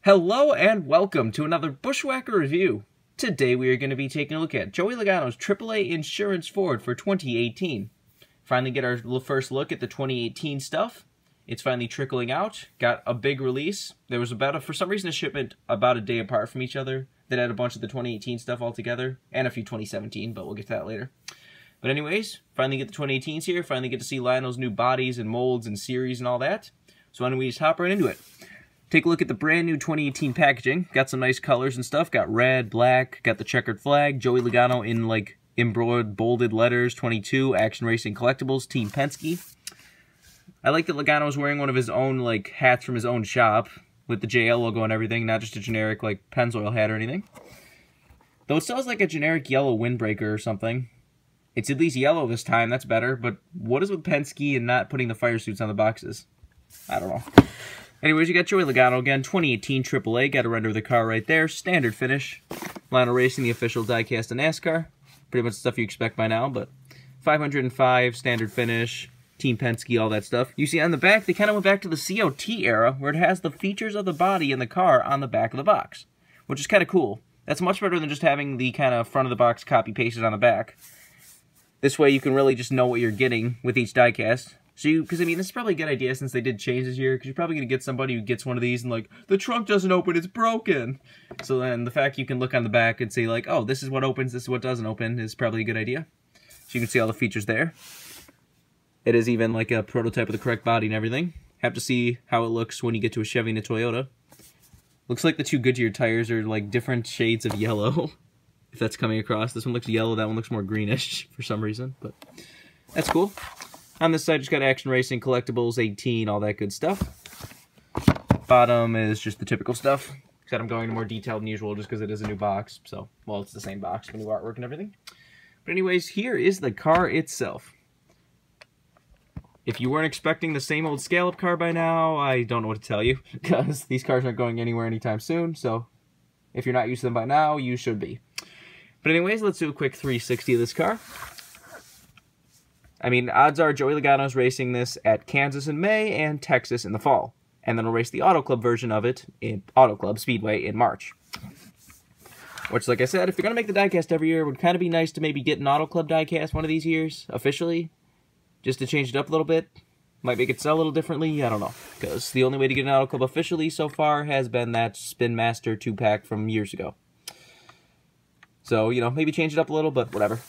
Hello and welcome to another Bushwhacker review. Today we are going to be taking a look at Joey Logano's AAA Insurance Ford for 2018. Finally get our first look at the 2018 stuff. It's finally trickling out. Got a big release. There was for some reason, a shipment about a day apart from each other that had a bunch of the 2018 stuff all together, and a few 2017, but we'll get to that later. But anyways, finally get the 2018s here. Finally get to see Lionel's new bodies and molds and series and all that. So why don't we just hop right into it. Take a look at the brand new 2018 packaging. Got some nice colors and stuff. Got red, black, got the checkered flag. Joey Logano in like embroidered, bolded letters. 22, Action Racing Collectibles, Team Penske. I like that Logano's wearing one of his own like hats from his own shop with the JL logo and everything, not just a generic like Pennzoil hat or anything. Though it still has like a generic yellow windbreaker or something. It's at least yellow this time, that's better, but what is with Penske and not putting the fire suits on the boxes? I don't know. Anyways, you got Joey Logano again, 2018 AAA, got a render of the car right there, standard finish. Lionel Racing, the official diecast of NASCAR. Pretty much the stuff you expect by now, but 505, standard finish, Team Penske, all that stuff. You see on the back, they kind of went back to the COT era, where it has the features of the body in the car on the back of the box, which is kind of cool. That's much better than just having the kind of front of the box copy-pasted on the back. This way you can really just know what you're getting with each diecast. So because I mean, this is probably a good idea since they did change this year, because you're probably going to get somebody who gets one of these and like, the trunk doesn't open, it's broken. So then the fact you can look on the back and say like, oh, this is what opens, this is what doesn't open, is probably a good idea. So you can see all the features there. It is even like a prototype of the correct body and everything. Have to see how it looks when you get to a Chevy and a Toyota. Looks like the two Goodyear tires are like different shades of yellow. If that's coming across. This one looks yellow, that one looks more greenish for some reason, but that's cool. On this side, just got Action Racing Collectibles, 18, all that good stuff. Bottom is just the typical stuff. Except I'm going into more detail than usual just because it is a new box. So, well, it's the same box, but new artwork and everything. But anyways, here is the car itself. If you weren't expecting the same old scallop car by now, I don't know what to tell you. Because these cars aren't going anywhere anytime soon. So, if you're not used to them by now, you should be. But anyways, let's do a quick 360 of this car. I mean, odds are Joey Logano's racing this at Kansas in May and Texas in the fall. And then we'll race the Auto Club version of it in Auto Club Speedway in March. Which, like I said, if you're going to make the diecast every year, it would kind of be nice to maybe get an Auto Club diecast one of these years, officially. Just to change it up a little bit. Might make it sell a little differently, I don't know. Because the only way to get an Auto Club officially so far has been that Spin Master 2-pack from years ago. So, you know, maybe change it up a little, but whatever.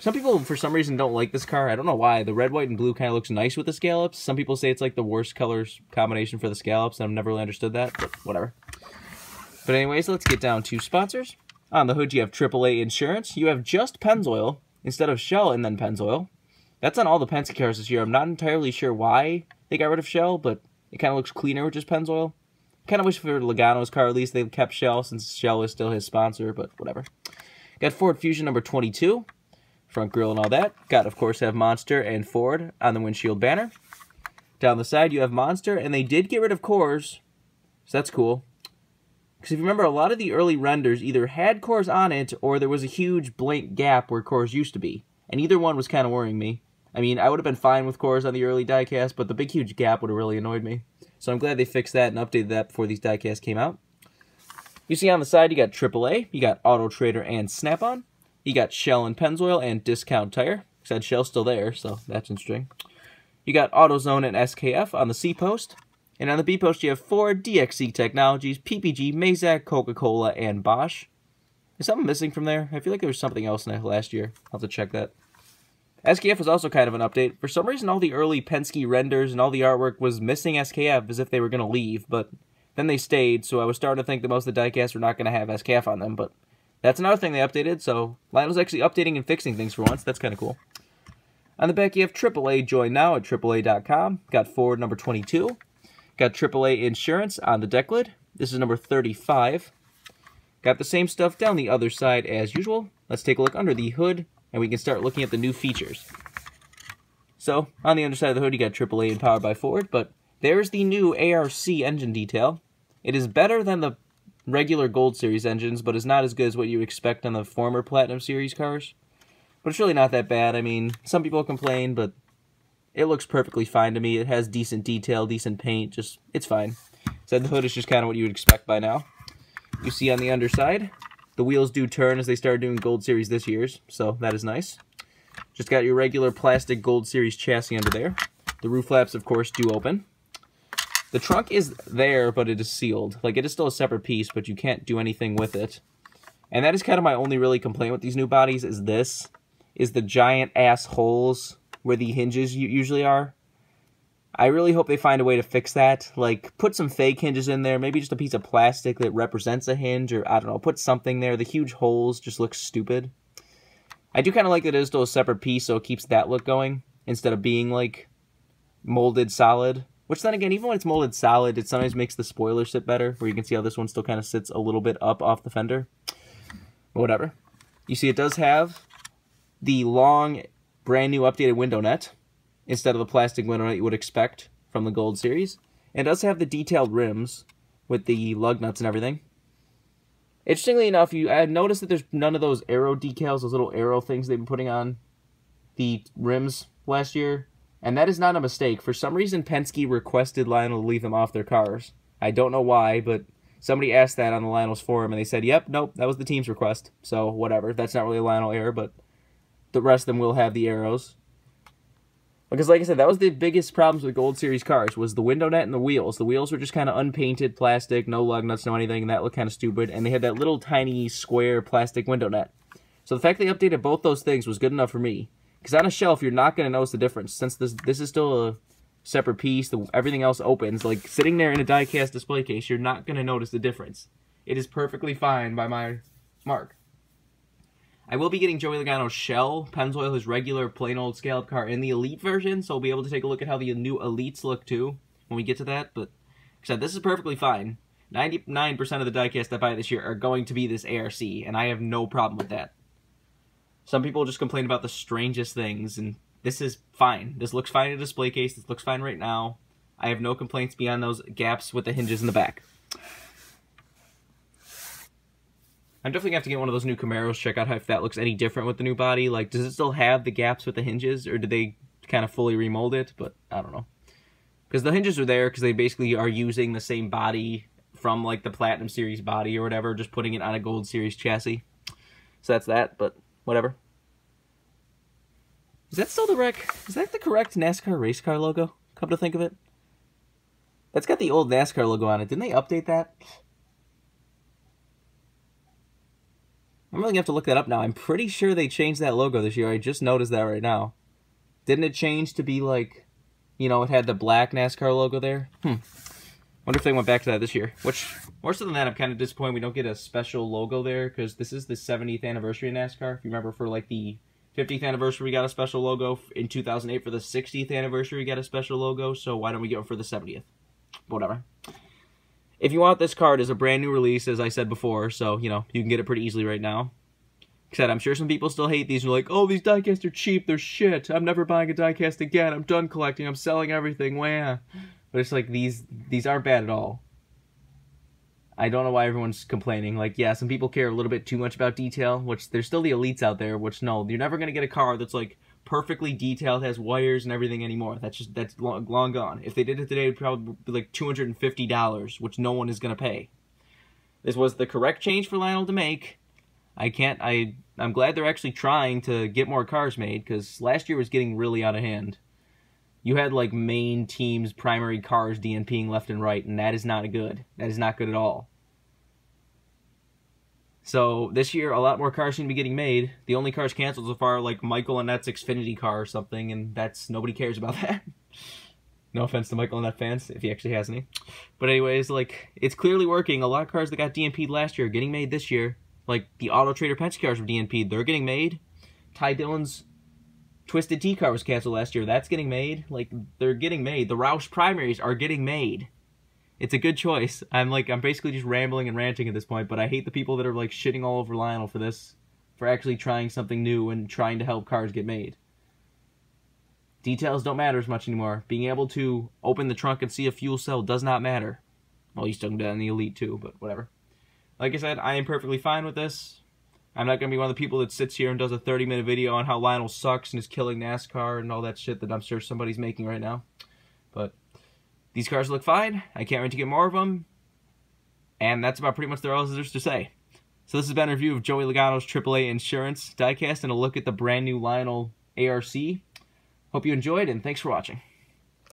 Some people, for some reason, don't like this car. I don't know why. The red, white, and blue kind of looks nice with the scallops. Some people say it's like the worst colors combination for the scallops, and I've never really understood that, but whatever. But anyways, let's get down to sponsors. On the hood, you have AAA Insurance. You have just Pennzoil instead of Shell and then Pennzoil. That's on all the Penske cars this year. I'm not entirely sure why they got rid of Shell, but it kind of looks cleaner with just Pennzoil. Kind of wish for Logano's car, at least they kept Shell, since Shell is still his sponsor, but whatever. Got Ford Fusion number 22, front grille and all that. Got, of course, have Monster and Ford on the windshield banner. Down the side, you have Monster, and they did get rid of Coors, so that's cool. Because if you remember, a lot of the early renders either had Coors on it, or there was a huge blank gap where Coors used to be. And either one was kind of worrying me. I mean, I would have been fine with Coors on the early diecast, but the big huge gap would have really annoyed me. So I'm glad they fixed that and updated that before these diecasts came out. You see on the side, you got AAA, you got Auto Trader and Snap-on. You got Shell and Pennzoil and Discount Tire. Said Shell's still there, so that's interesting. You got AutoZone and SKF on the C post. And on the B post, you have Ford, DXC Technologies, PPG, Mazak, Coca-Cola, and Bosch. Is something missing from there? I feel like there was something else in that last year. I'll have to check that. SKF was also kind of an update. For some reason, all the early Penske renders and all the artwork was missing SKF as if they were going to leave, but then they stayed, so I was starting to think that most of the diecasts were not going to have SKF on them, but that's another thing they updated, so Lionel's actually updating and fixing things for once. That's kind of cool. On the back, you have AAA Join Now at AAA.com. Got Ford number 22. Got AAA Insurance on the deck lid. This is number 35. Got the same stuff down the other side as usual. Let's take a look under the hood, and we can start looking at the new features. So, on the underside of the hood, you got AAA and Powered by Ford, but there's the new ARC engine detail. It is better than the regular Gold Series engines, but is not as good as what you expect on the former Platinum Series cars. But it's really not that bad. I mean, some people complain, but it looks perfectly fine to me. It has decent detail, decent paint, just, it's fine. So the hood is just kind of what you would expect by now. You see on the underside, the wheels do turn as they started doing Gold Series this year's, so that is nice. Just got your regular plastic Gold Series chassis under there. The roof flaps, of course, do open. The trunk is there, but it is sealed. Like, it is still a separate piece, but you can't do anything with it. And that is kind of my only really complaint with these new bodies, is the giant ass holes where the hinges usually are. I really hope they find a way to fix that. Like, put some fake hinges in there, maybe just a piece of plastic that represents a hinge, or I don't know, put something there. The huge holes just look stupid. I do kind of like that it is still a separate piece, so it keeps that look going, instead of being, like, molded solid. Which then again, even when it's molded solid, it sometimes makes the spoiler sit better, where you can see how this one still kind of sits a little bit up off the fender. Whatever. You see it does have the long, brand new updated window net, instead of the plastic window net you would expect from the Gold Series. And it does have the detailed rims with the lug nuts and everything. Interestingly enough, I noticed that there's none of those arrow decals, those little arrow things they've been putting on the rims last year. And that is not a mistake. For some reason, Penske requested Lionel to leave them off their cars. I don't know why, but somebody asked that on the Lionel's forum, and they said, yep, nope, that was the team's request. So, whatever. That's not really a Lionel error, but the rest of them will have the arrows. Because, like I said, that was the biggest problems with Gold Series cars, was the window net and the wheels. The wheels were just kind of unpainted plastic, no lug nuts, no anything, and that looked kind of stupid. And they had that little tiny square plastic window net. So the fact they updated both those things was good enough for me. Because on a shelf, you're not going to notice the difference. Since this is still a separate piece, everything else opens. Like, sitting there in a die-cast display case, you're not going to notice the difference. It is perfectly fine by my mark. I will be getting Joey Logano's shell, Pennzoil, his regular plain old scallop car, in the Elite version, so we'll be able to take a look at how the new Elites look, too, when we get to that. But, like I said, this is perfectly fine. 99% of the die-cast I buy this year are going to be this ARC, and I have no problem with that. Some people just complain about the strangest things, and this is fine. This looks fine in a display case. This looks fine right now. I have no complaints beyond those gaps with the hinges in the back. I'm definitely going to have to get one of those new Camaros, check out if that looks any different with the new body. Like, does it still have the gaps with the hinges, or did they kind of fully remold it? But I don't know. Because the hinges are there because they basically are using the same body from, like, the Platinum Series body or whatever, just putting it on a Gold Series chassis. So that's that, but whatever. Is that still is that the correct NASCAR race car logo? Come to think of it. That's got the old NASCAR logo on it. Didn't they update that? I'm really going to have to look that up now. I'm pretty sure they changed that logo this year. I just noticed that right now. Didn't it change to be like, you know, it had the black NASCAR logo there? Wonder if they went back to that this year. Which, more so than that, I'm kind of disappointed we don't get a special logo there, because this is the 70th anniversary of NASCAR. If you remember, for like the 50th anniversary, we got a special logo. In 2008, for the 60th anniversary, we got a special logo. So why don't we get one for the 70th? Whatever. If you want this card, it's a brand new release, as I said before. So, you know, you can get it pretty easily right now. Like I said, I'm sure some people still hate these. They're like, oh, these diecasts are cheap. They're shit. I'm never buying a diecast again. I'm done collecting. I'm selling everything. Wah. But it's like, these aren't bad at all. I don't know why everyone's complaining. Like, yeah, some people care a little bit too much about detail, which there's still the elites out there, which no, you're never going to get a car that's like perfectly detailed, has wires and everything anymore. That's long gone. If they did it today, it would probably be like $250, which no one is going to pay. This was the correct change for Lionel to make. I'm glad they're actually trying to get more cars made, because last year was getting really out of hand. You had, like, main teams' primary cars DNPing left and right, and that is not good. That is not good at all. So, this year, a lot more cars seem to be getting made. The only cars canceled so far are, like, Michael Annette's Xfinity car or something, and nobody cares about that. No offense to Michael Annette fans, if he actually has any. But anyways, like, it's clearly working. A lot of cars that got DNP'd last year are getting made this year. Like, the Auto Trader Penske cars were DNP'd. They're getting made. Ty Dillon's Twisted Tea car was canceled last year. That's getting made. Like, they're getting made. The Roush primaries are getting made. It's a good choice. I'm basically just rambling and ranting at this point, but I hate the people that are, like, shitting all over Lionel for this, for actually trying something new and trying to help cars get made. Details don't matter as much anymore. Being able to open the trunk and see a fuel cell does not matter. Well, you still can do that in the Elite too, but whatever. Like I said, I am perfectly fine with this. I'm not going to be one of the people that sits here and does a 30-minute video on how Lionel sucks and is killing NASCAR and all that shit that I'm sure somebody's making right now. But These cars look fine. I can't wait to get more of them. And that's about pretty much all there's to say. So this has been a review of Joey Logano's AAA Insurance diecast and a look at the brand new Lionel ARC. Hope you enjoyed, and thanks for watching.